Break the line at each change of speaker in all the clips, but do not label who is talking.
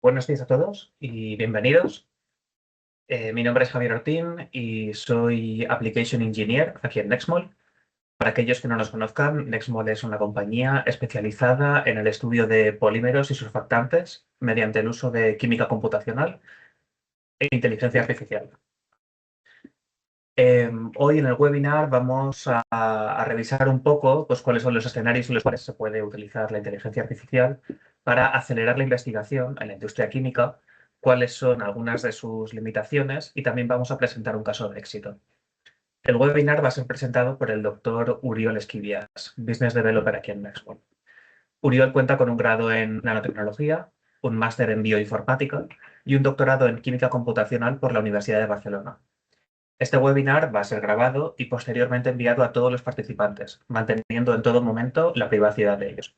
Buenos días a todos y bienvenidos. Mi nombre es Javier Ortín y soy Application Engineer aquí en Nextmol. Para aquellos que no nos conozcan, Nextmol es una compañía especializada en el estudio de polímeros y surfactantes mediante el uso de química computacional e inteligencia artificial. Hoy en el webinar vamos a revisar un poco pues, cuáles son los escenarios en los cuales se puede utilizar la inteligencia artificial para acelerar la investigación en la industria química, cuáles son algunas de sus limitaciones y también vamos a presentar un caso de éxito. El webinar va a ser presentado por el doctor Uriol Esquivias, Business Developer aquí en Nextmol. Uriol cuenta con un grado en nanotecnología, un máster en bioinformática y un doctorado en química computacional por la Universidad de Barcelona. Este webinar va a ser grabado y posteriormente enviado a todos los participantes, manteniendo en todo momento la privacidad de ellos.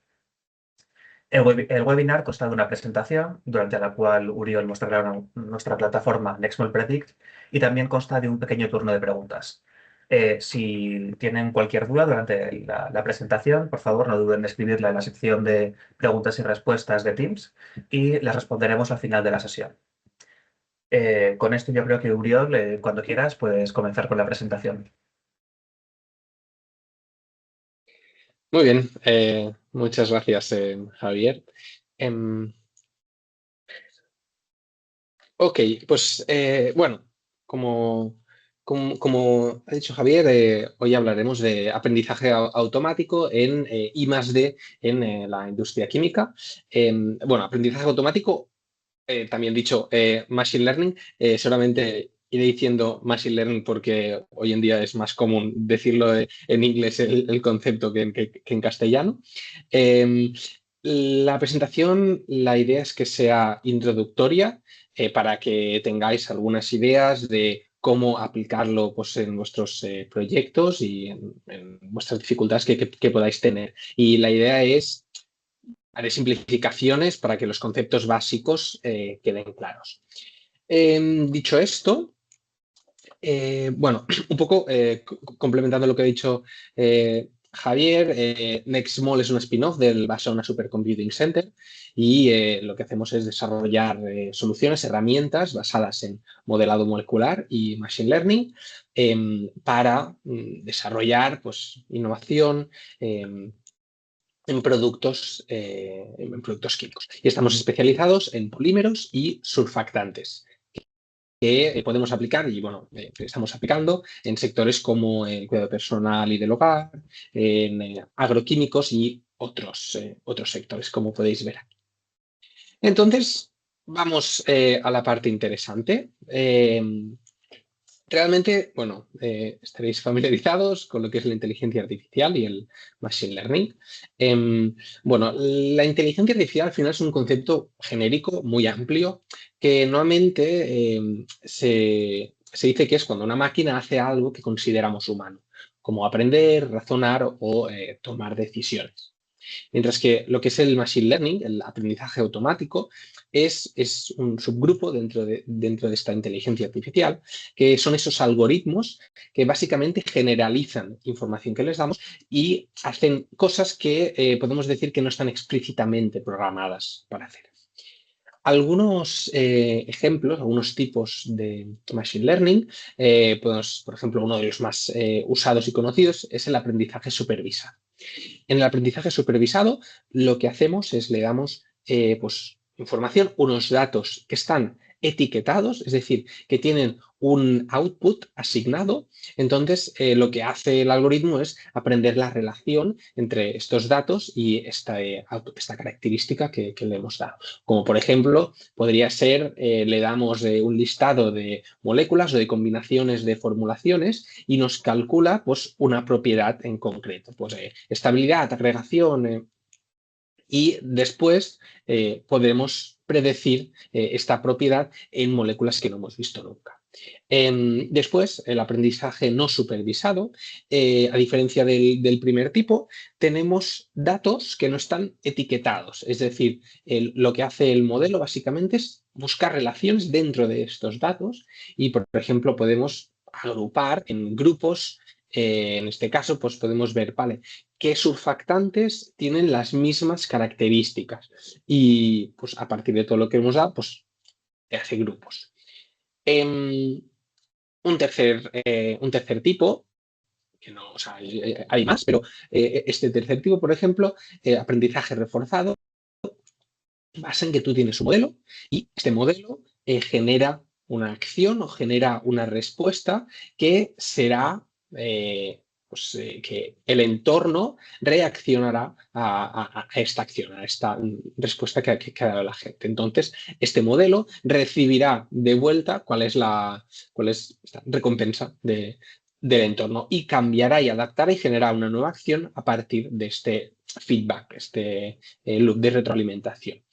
El webinar consta de una presentación, durante la cual Uriol mostrará nuestra plataforma Nextmol Predict y también consta de un pequeño turno de preguntas. Si tienen cualquier duda durante la presentación, por favor no duden en escribirla en la sección de preguntas y respuestas de Teams y las responderemos al final de la sesión. Con esto yo creo que Uriol, cuando quieras, puedes comenzar con la presentación.
Muy bien, muchas gracias, Javier. Em, ok, pues bueno, como ha dicho Javier, hoy hablaremos de aprendizaje automático en I+D en la industria química. Bueno, aprendizaje automático, también dicho Machine Learning, seguramente iré diciendo Machine Learning porque hoy en día es más común decirlo en inglés el concepto que en castellano. Em, la presentación, la idea es que sea introductoria para que tengáis algunas ideas de cómo aplicarlo pues, en vuestros proyectos y en vuestras dificultades que podáis tener. Y la idea es haré simplificaciones para que los conceptos básicos queden claros. Dicho esto, bueno, un poco complementando lo que ha dicho Javier, Nextmol es un spin-off del Barcelona Supercomputing Center y lo que hacemos es desarrollar soluciones, herramientas basadas en modelado molecular y machine learning para desarrollar pues, innovación en productos químicos. Y estamos especializados en polímeros y surfactantes que podemos aplicar y bueno, estamos aplicando en sectores como el cuidado personal y del hogar, en agroquímicos y otros sectores, como podéis ver aquí. Entonces, vamos a la parte interesante. Realmente, bueno, estaréis familiarizados con lo que es la inteligencia artificial y el machine learning. Bueno, la inteligencia artificial al final es un concepto genérico muy amplio que normalmente se dice que es cuando una máquina hace algo que consideramos humano, como aprender, razonar o tomar decisiones. Mientras que lo que es el machine learning, el aprendizaje automático, es un subgrupo dentro de esta inteligencia artificial, que son esos algoritmos que básicamente generalizan información que les damos y hacen cosas que podemos decir que no están explícitamente programadas para hacer. Algunos ejemplos, algunos tipos de machine learning, pues, por ejemplo, uno de los más usados y conocidos es el aprendizaje supervisado. En el aprendizaje supervisado, lo que hacemos es le damos pues, información, unos datos que están etiquetados, es decir, que tienen un output asignado. Entonces, lo que hace el algoritmo es aprender la relación entre estos datos y esta característica que le hemos dado. Como por ejemplo, podría ser, le damos un listado de moléculas o de combinaciones de formulaciones y nos calcula pues, una propiedad en concreto, pues estabilidad, agregación, y después podemos predecir esta propiedad en moléculas que no hemos visto nunca. Después, el aprendizaje no supervisado, a diferencia del primer tipo, tenemos datos que no están etiquetados. Es decir, lo que hace el modelo básicamente es buscar relaciones dentro de estos datos y, por ejemplo, podemos agrupar en grupos En este caso, pues podemos ver, vale, qué surfactantes tienen las mismas características. Y pues a partir de todo lo que hemos dado, pues te hace grupos. Un tercer tipo, que no, o sea, hay más, pero este tercer tipo, por ejemplo, aprendizaje reforzado, basa en que tú tienes un modelo y este modelo genera una acción o genera una respuesta que será que el entorno reaccionará a esta acción, a esta respuesta que ha dado la gente. Entonces, este modelo recibirá de vuelta cuál es esta recompensa del entorno y cambiará y adaptará y generará una nueva acción a partir de este feedback, este loop de retroalimentación.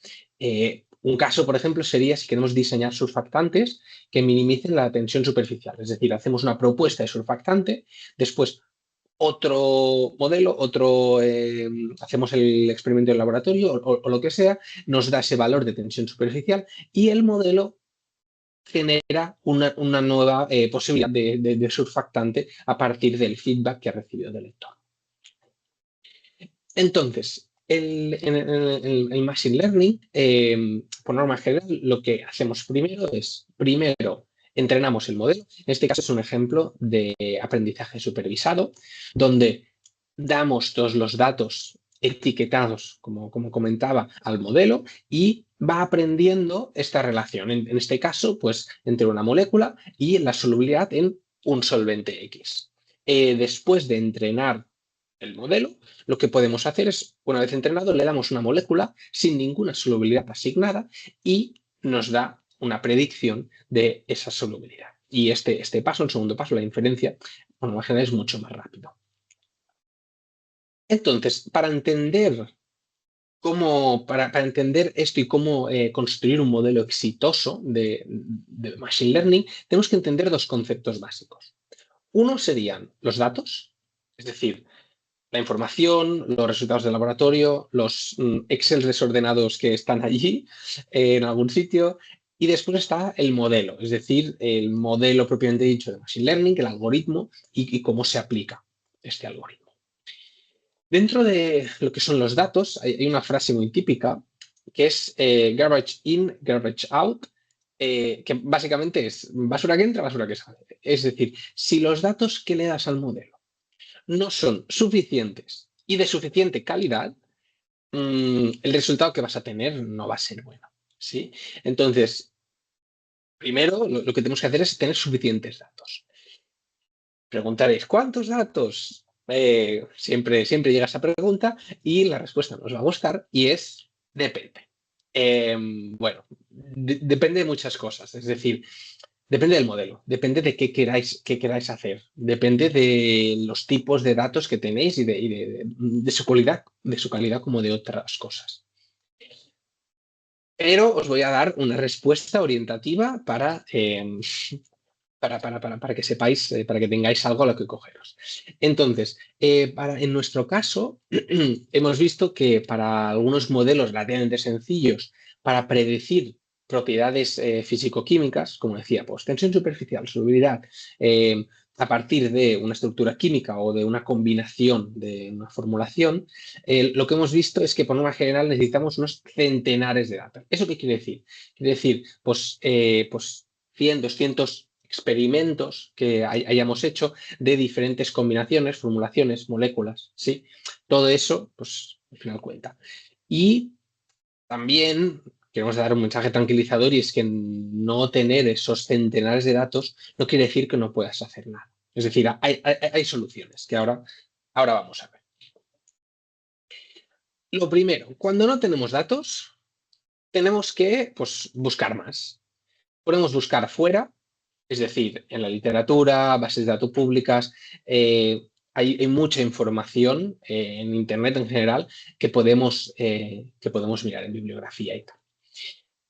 Un caso, por ejemplo, sería si queremos diseñar surfactantes que minimicen la tensión superficial. Es decir, hacemos una propuesta de surfactante, después otro modelo, hacemos el experimento en el laboratorio o lo que sea, nos da ese valor de tensión superficial y el modelo genera una nueva posibilidad de surfactante a partir del feedback que ha recibido del entorno. Entonces, el Machine Learning, por norma general, lo que hacemos primero entrenamos el modelo. En este caso es un ejemplo de aprendizaje supervisado, donde damos todos los datos etiquetados, como comentaba, al modelo y va aprendiendo esta relación. En este caso, pues, entre una molécula y la solubilidad en un solvente X. Después de entrenar el modelo, lo que podemos hacer es, una vez entrenado, le damos una molécula sin ninguna solubilidad asignada y nos da una predicción de esa solubilidad. Y este paso, el segundo paso, la inferencia, bueno, en general es mucho más rápido. Entonces, para entender esto y cómo construir un modelo exitoso de Machine Learning, tenemos que entender dos conceptos básicos. Uno serían los datos, es decir, la información, los resultados del laboratorio, los Excel desordenados que están allí en algún sitio. Y después está el modelo, es decir, el modelo propiamente dicho de Machine Learning, el algoritmo y cómo se aplica este algoritmo. Dentro de lo que son los datos, hay una frase muy típica que es garbage in, garbage out, que básicamente es basura que entra, basura que sale. Es decir, si los datos que le das al modelo no son suficientes y de suficiente calidad, el resultado que vas a tener no va a ser bueno. ¿Sí? Entonces, primero lo que tenemos que hacer es tener suficientes datos. Preguntaréis, ¿cuántos datos? Siempre llega esa pregunta y la respuesta nos va a gustar y es depende. Bueno, depende de muchas cosas. Es decir, depende del modelo, depende de qué queráis hacer, depende de los tipos de datos que tenéis y de su calidad como de otras cosas. Pero os voy a dar una respuesta orientativa para que sepáis, para que tengáis algo a lo que cogeros. Entonces, en nuestro caso, hemos visto que para algunos modelos relativamente sencillos, para predecir propiedades físico-químicas, como decía, pues tensión superficial, solubilidad, a partir de una estructura química o de una combinación de una formulación, lo que hemos visto es que por norma general necesitamos unos centenares de datos. ¿Eso qué quiere decir? Quiere decir, pues 100, 200 experimentos que hayamos hecho de diferentes combinaciones, formulaciones, moléculas, ¿sí? Todo eso, pues, al final cuenta. Y también queremos dar un mensaje tranquilizador y es que no tener esos centenares de datos no quiere decir que no puedas hacer nada. Es decir, hay soluciones que ahora vamos a ver. Lo primero, cuando no tenemos datos, tenemos que pues, buscar más. Podemos buscar fuera, es decir, en la literatura, bases de datos públicas, hay mucha información en Internet en general que podemos mirar en bibliografía y tal.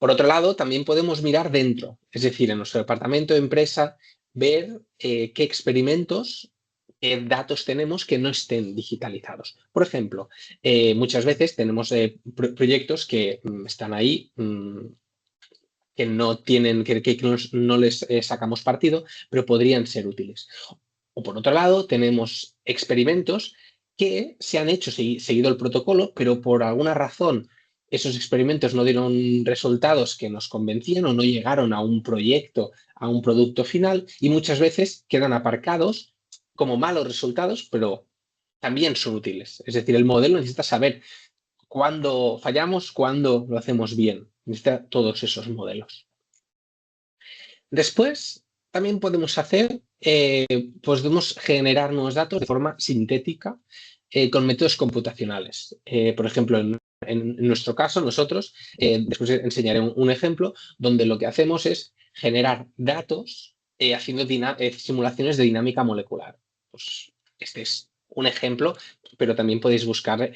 Por otro lado, también podemos mirar dentro, es decir, en nuestro departamento de empresa, ver qué experimentos, qué datos tenemos que no estén digitalizados. Por ejemplo, muchas veces tenemos proyectos que están ahí que no tienen, que no les sacamos partido, pero podrían ser útiles. O por otro lado, tenemos experimentos que se han hecho seguido el protocolo, pero por alguna razón esos experimentos no dieron resultados que nos convencían o no llegaron a un proyecto, a un producto final, y muchas veces quedan aparcados como malos resultados, pero también son útiles. Es decir, el modelo necesita saber cuándo fallamos, cuándo lo hacemos bien. Necesita todos esos modelos. Después, también podemos hacer, podemos generar nuevos datos de forma sintética con métodos computacionales. Por ejemplo, en nuestro caso, nosotros, después enseñaré un ejemplo donde lo que hacemos es generar datos haciendo simulaciones de dinámica molecular. Pues este es un ejemplo, pero también podéis buscar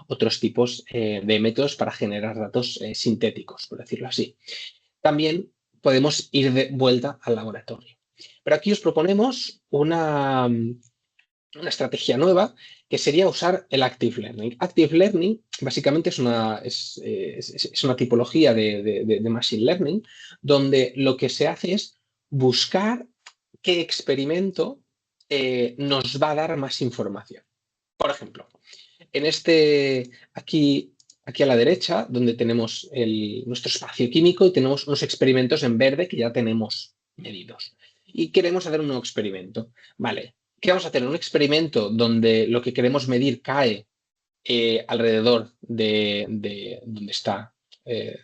otros tipos de métodos para generar datos sintéticos, por decirlo así. También podemos ir de vuelta al laboratorio. Pero aquí os proponemos una estrategia nueva que sería usar el Active Learning. Active Learning básicamente es una tipología de Machine Learning donde lo que se hace es buscar qué experimento nos va a dar más información. Por ejemplo, aquí a la derecha, donde tenemos nuestro espacio químico y tenemos unos experimentos en verde que ya tenemos medidos. Y queremos hacer un nuevo experimento. Vale, ¿qué vamos a hacer? Un experimento donde lo que queremos medir cae alrededor de donde está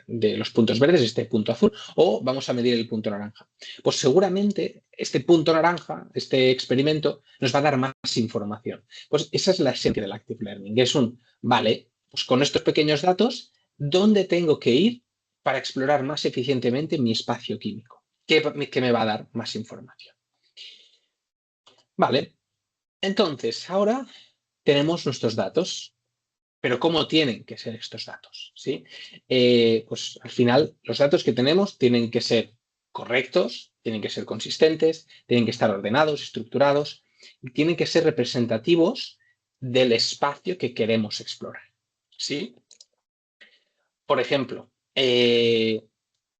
de los puntos verdes, este punto azul, o vamos a medir el punto naranja. Pues seguramente este punto naranja, este experimento, nos va a dar más información. Pues esa es la esencia del Active Learning. Vale, pues con estos pequeños datos, ¿dónde tengo que ir para explorar más eficientemente mi espacio químico? ¿Qué me va a dar más información? Vale, entonces ahora tenemos nuestros datos. Pero ¿cómo tienen que ser estos datos? ¿Sí? Pues al final los datos que tenemos tienen que ser correctos, tienen que ser consistentes, tienen que estar ordenados, estructurados y tienen que ser representativos del espacio que queremos explorar. ¿Sí? Por ejemplo,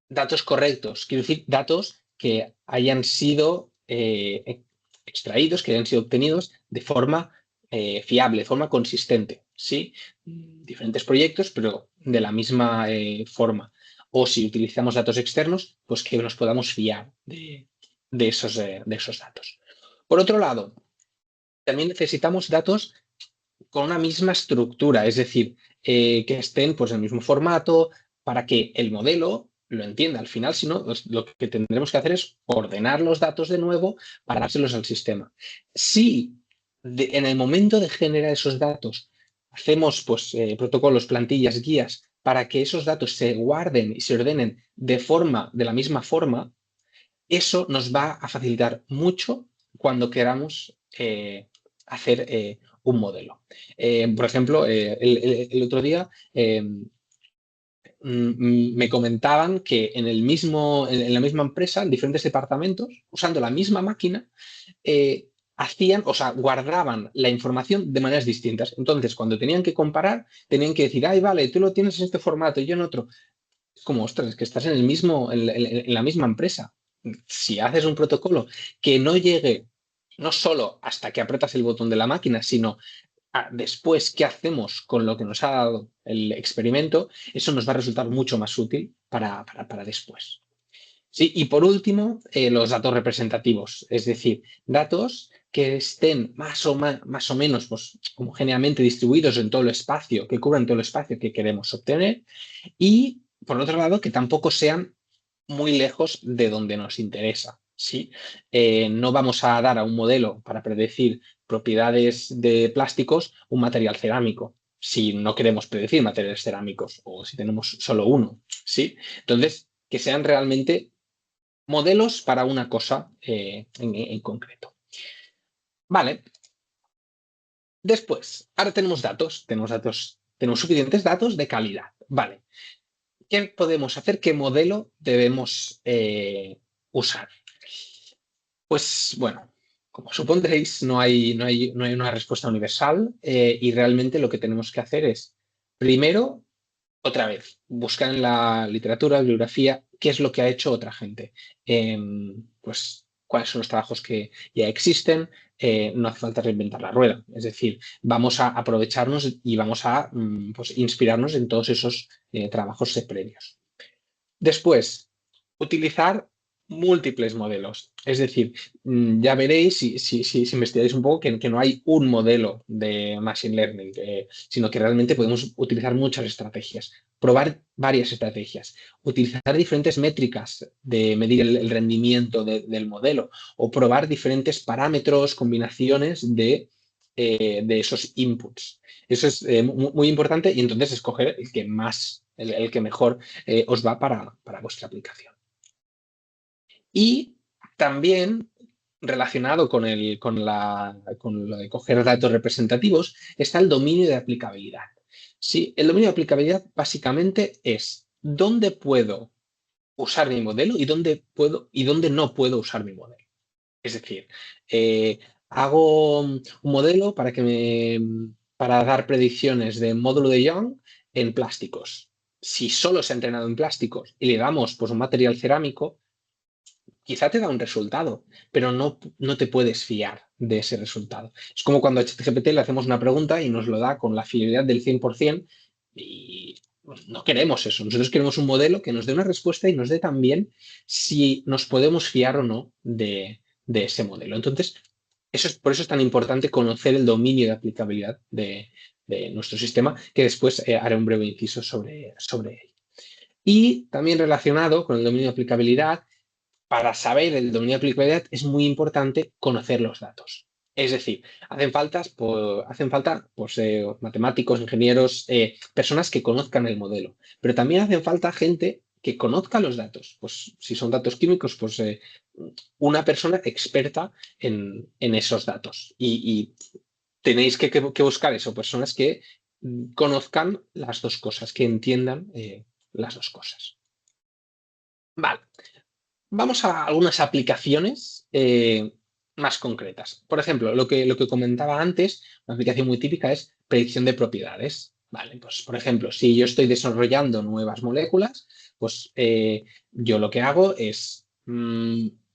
datos correctos, quiero decir datos que hayan sido extraídos, que hayan sido obtenidos de forma fiable, de forma consistente, ¿sí? Diferentes proyectos, pero de la misma forma. O si utilizamos datos externos, pues que nos podamos fiar de esos datos. Por otro lado, también necesitamos datos con una misma estructura, es decir, que estén pues, en el mismo formato para que el modelo lo entienda. Al final, si no, lo que tendremos que hacer es ordenar los datos de nuevo para dárselos al sistema. Si en el momento de generar esos datos hacemos pues, protocolos, plantillas, guías para que esos datos se guarden y se ordenen de la misma forma, eso nos va a facilitar mucho cuando queramos hacer un modelo. Por ejemplo, el otro día me comentaban que en la misma empresa, en diferentes departamentos, usando la misma máquina, guardaban la información de maneras distintas. Entonces, cuando tenían que comparar, tenían que decir, ay, vale, tú lo tienes en este formato y yo en otro. Es como, ostras, es que estás en la misma empresa. Si haces un protocolo que no llegue no solo hasta que apretas el botón de la máquina, sino después qué hacemos con lo que nos ha dado el experimento, eso nos va a resultar mucho más útil para después. Sí, y por último, los datos representativos, es decir, datos que estén más o menos pues, homogéneamente distribuidos en todo el espacio, que cubran todo el espacio que queremos obtener y, por otro lado, que tampoco sean muy lejos de donde nos interesa. ¿Sí? No vamos a dar a un modelo para predecir propiedades de plásticos un material cerámico si no queremos predecir materiales cerámicos o si tenemos solo uno. ¿Sí? Entonces, que sean realmente modelos para una cosa en concreto. Vale. Después, ahora tenemos suficientes datos de calidad. Vale. ¿Qué podemos hacer? ¿Qué modelo debemos usar? Pues bueno, como supondréis, no hay una respuesta universal y realmente lo que tenemos que hacer es, primero, otra vez, buscar en la literatura, bibliografía, qué es lo que ha hecho otra gente. Pues cuáles son los trabajos que ya existen, no hace falta reinventar la rueda. Es decir, vamos a aprovecharnos y vamos a pues, inspirarnos en todos esos trabajos previos. Después, utilizar múltiples modelos. Es decir, ya veréis, si investigáis un poco, que no hay un modelo de Machine Learning, sino que realmente podemos utilizar muchas estrategias, probar varias estrategias, utilizar diferentes métricas de medir el rendimiento del modelo o probar diferentes parámetros, combinaciones de esos inputs. Eso es muy importante y entonces escoger el que más, el que mejor os va para vuestra aplicación. Y también relacionado con lo de coger datos representativos está el dominio de aplicabilidad. Sí, el dominio de aplicabilidad básicamente es dónde puedo usar mi modelo y dónde no puedo usar mi modelo. Es decir, hago un modelo para dar predicciones de módulo de Young en plásticos. Si solo se ha entrenado en plásticos y le damos pues, un material cerámico, quizá te da un resultado, pero no te puedes fiar de ese resultado. Es como cuando a ChatGPT le hacemos una pregunta y nos lo da con la fiabilidad del 100% y no queremos eso. Nosotros queremos un modelo que nos dé una respuesta y nos dé también si nos podemos fiar o no de ese modelo. Entonces, por eso es tan importante conocer el dominio de aplicabilidad de nuestro sistema, que después haré un breve inciso sobre ello. Y también relacionado con el dominio de aplicabilidad, para saber el dominio de aplicabilidad es muy importante conocer los datos. Es decir, hacen falta pues, matemáticos, ingenieros, personas que conozcan el modelo, pero también hacen falta gente que conozca los datos. Pues si son datos químicos, pues una persona experta en esos datos. Y tenéis que buscar eso, personas que conozcan las dos cosas, que entiendan las dos cosas. Vale. Vamos a algunas aplicaciones más concretas. Por ejemplo, lo que comentaba antes, una aplicación muy típica es predicción de propiedades. Vale, pues por ejemplo, si yo estoy desarrollando nuevas moléculas, pues yo lo que hago es,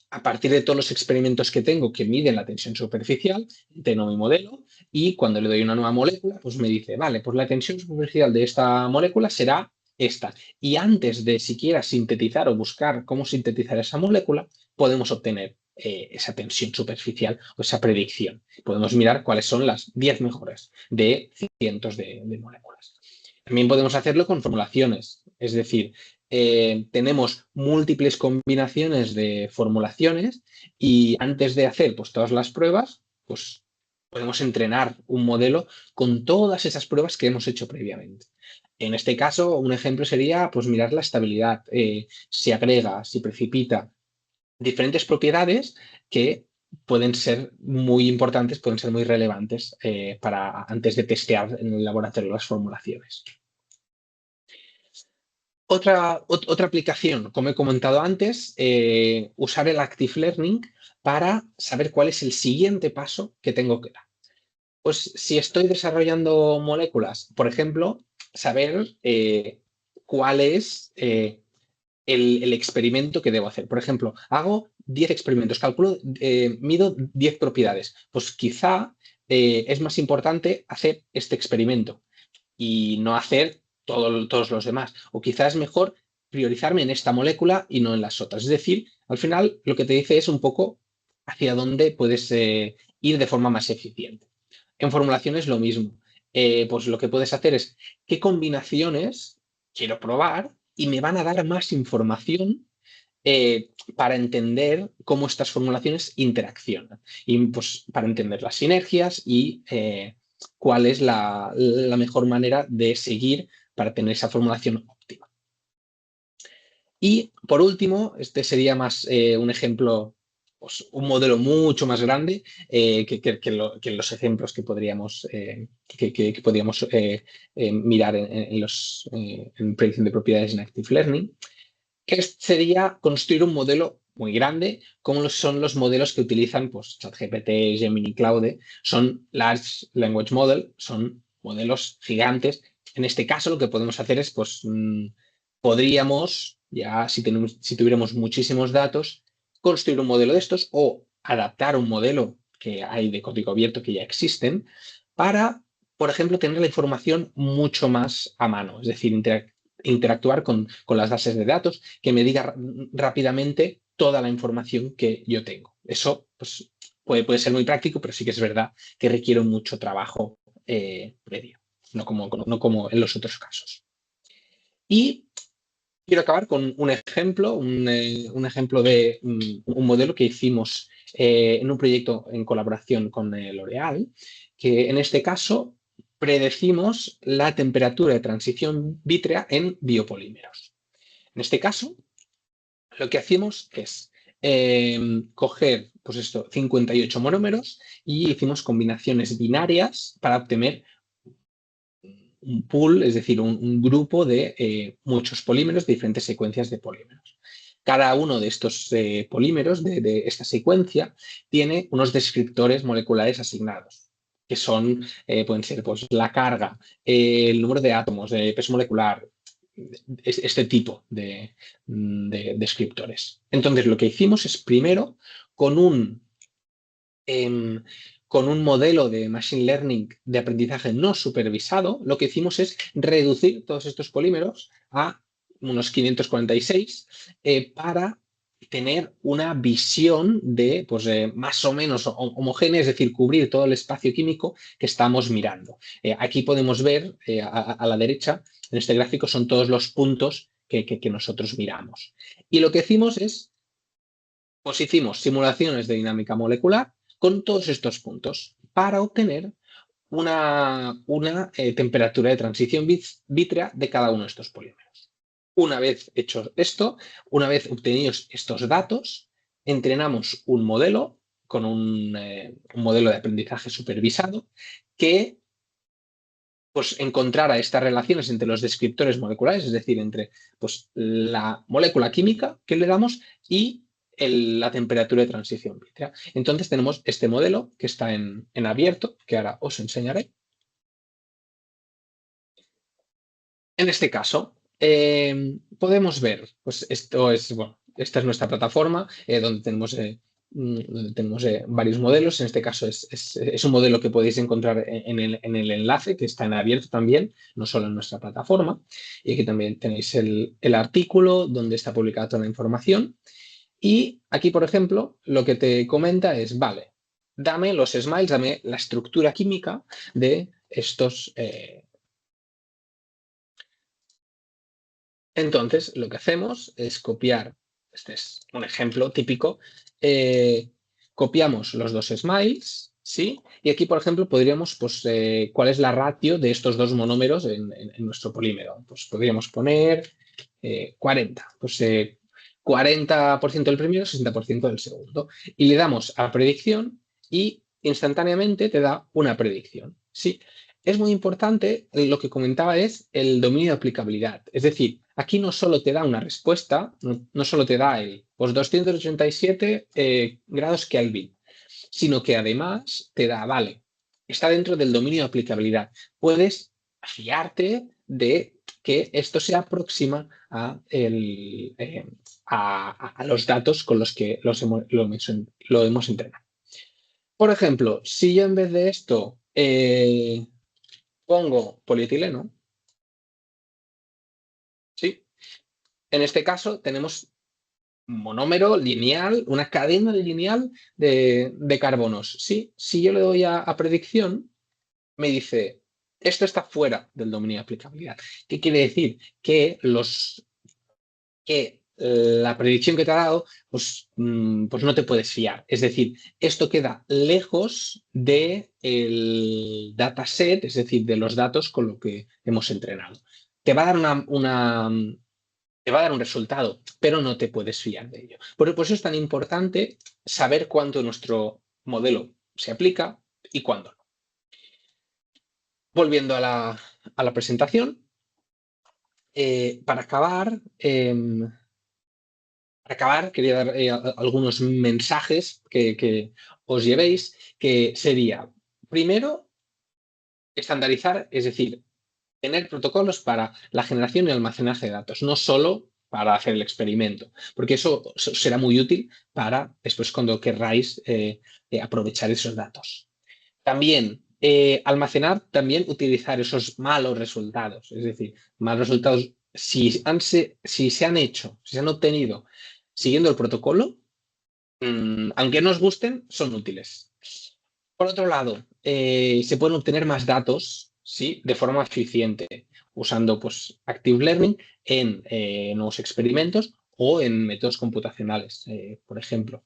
a partir de todos los experimentos que tengo que miden la tensión superficial, tengo mi modelo y cuando le doy una nueva molécula, pues me dice, vale, pues la tensión superficial de esta molécula será esta. Y antes de siquiera sintetizar o buscar cómo sintetizar esa molécula, podemos obtener esa tensión superficial o esa predicción. Podemos mirar cuáles son las 10 mejores de cientos de moléculas. También podemos hacerlo con formulaciones, es decir, tenemos múltiples combinaciones de formulaciones y antes de hacer pues, todas las pruebas, pues podemos entrenar un modelo con todas esas pruebas que hemos hecho previamente. En este caso, un ejemplo sería pues, mirar la estabilidad, si agrega, si precipita, diferentes propiedades que pueden ser muy importantes, pueden ser muy relevantes para antes de testear en el laboratorio las formulaciones. Otra aplicación, como he comentado antes, usar el Active Learning para saber cuál es el siguiente paso que tengo que dar. Pues si estoy desarrollando moléculas, por ejemplo, saber cuál es el experimento que debo hacer. Por ejemplo, hago 10 experimentos, mido 10 propiedades. Pues quizá es más importante hacer este experimento y no hacer todos los demás. O quizá es mejor priorizarme en esta molécula y no en las otras. Es decir, al final lo que te dice es un poco hacia dónde puedes ir de forma más eficiente. En formulación es lo mismo. Pues lo que puedes hacer es qué combinaciones quiero probar y me van a dar más información para entender cómo estas formulaciones interaccionan y pues para entender las sinergias y cuál es la mejor manera de seguir para tener esa formulación óptima. Y por último, este sería más un ejemplo, pues, un modelo mucho más grande que los ejemplos que podríamos mirar en predicción de propiedades en Active Learning, que sería construir un modelo muy grande, como son los modelos que utilizan pues, ChatGPT, Gemini, Claude, son Large Language Model, son modelos gigantes. En este caso, lo que podemos hacer es, pues, podríamos, ya si tuviéramos muchísimos datos, construir un modelo de estos o adaptar un modelo que hay de código abierto que ya existen para, por ejemplo, tener la información mucho más a mano, es decir, interactuar con las bases de datos, que me diga rápidamente toda la información que yo tengo. Eso pues, puede ser muy práctico, pero sí que es verdad que requiere mucho trabajo previo, no como en los otros casos. Y quiero acabar con un ejemplo, un ejemplo de un modelo que hicimos en un proyecto en colaboración con L'Oréal, que en este caso predecimos la temperatura de transición vítrea en biopolímeros. En este caso, lo que hacemos es coger pues 58 monómeros y hicimos combinaciones binarias para obtener un pool, es decir, un grupo de muchos polímeros, de diferentes secuencias de polímeros. Cada uno de estos polímeros de esta secuencia tiene unos descriptores moleculares asignados, que pueden ser pues, la carga, el número de átomos, de peso molecular, este tipo de descriptores. Entonces, lo que hicimos es primero, con un con un modelo de Machine Learning de aprendizaje no supervisado, lo que hicimos es reducir todos estos polímeros a unos 546 para tener una visión de pues, más o menos homogénea, es decir, cubrir todo el espacio químico que estamos mirando. Aquí podemos ver a la derecha, en este gráfico, son todos los puntos que nosotros miramos. Y lo que hicimos es, pues hicimos simulaciones de dinámica molecular con todos estos puntos para obtener una temperatura de transición vítrea de cada uno de estos polímeros. Una vez hecho esto, una vez obtenidos estos datos, entrenamos un modelo con un modelo de aprendizaje supervisado que pues, encontrara estas relaciones entre los descriptores moleculares, es decir, entre pues, la molécula química que le damos y la temperatura de transición vítrea. Entonces tenemos este modelo que está en abierto, que ahora os enseñaré. En este caso, podemos ver, pues esta es nuestra plataforma donde tenemos varios modelos. En este caso es un modelo que podéis encontrar en el enlace, que está en abierto también, no solo en nuestra plataforma. Y aquí también tenéis el artículo donde está publicada toda la información. Y aquí, por ejemplo, lo que te comenta es, vale, dame los smiles, dame la estructura química de estos. Entonces, lo que hacemos es copiar, este es un ejemplo típico, copiamos los dos smiles, ¿sí? Y aquí, por ejemplo, podríamos, pues, ¿cuál es la ratio de estos dos monómeros en nuestro polímero? Pues podríamos poner 40, pues 40% del primero, 60% del segundo. Y le damos a predicción y instantáneamente te da una predicción, ¿sí? Es muy importante, lo que comentaba es el dominio de aplicabilidad. Es decir, aquí no solo te da una respuesta, no solo te da el pues 287 grados Kelvin, sino que además te da, vale, está dentro del dominio de aplicabilidad. Puedes fiarte de que esto se aproxima a los datos con los que lo hemos entrenado. Por ejemplo, si yo en vez de esto pongo polietileno, ¿sí? En este caso tenemos un monómero lineal, una cadena lineal de carbonos, ¿sí? Si yo le doy a predicción, me dice, esto está fuera del dominio de aplicabilidad. ¿Qué quiere decir? Que la predicción que te ha dado, pues no te puedes fiar. Es decir, esto queda lejos del dataset, es decir, de los datos con lo que hemos entrenado. Te va a dar te va a dar un resultado, pero no te puedes fiar de ello. Por eso es tan importante saber cuánto nuestro modelo se aplica y cuándo no. Volviendo a la presentación, para acabar, quería dar algunos mensajes que os llevéis, que sería, primero, estandarizar, es decir, tener protocolos para la generación y almacenaje de datos, no solo para hacer el experimento, porque eso será muy útil para después cuando querráis aprovechar esos datos. También almacenar, también utilizar esos malos resultados, es decir, malos resultados si se han obtenido siguiendo el protocolo, aunque no os gusten, son útiles. Por otro lado, se pueden obtener más datos, ¿sí? De forma eficiente, usando pues, Active Learning en nuevos experimentos o en métodos computacionales, por ejemplo.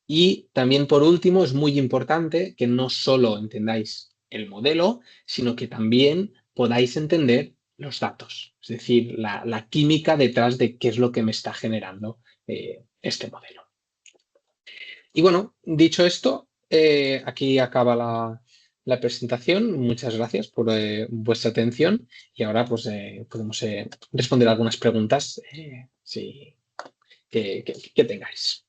Y también, por último, es muy importante que no solo entendáis el modelo, sino que también podáis entender los datos, es decir, la química detrás de qué es lo que me está generando este modelo. Y bueno, dicho esto, aquí acaba la presentación. Muchas gracias por vuestra atención y ahora pues podemos responder algunas preguntas que tengáis.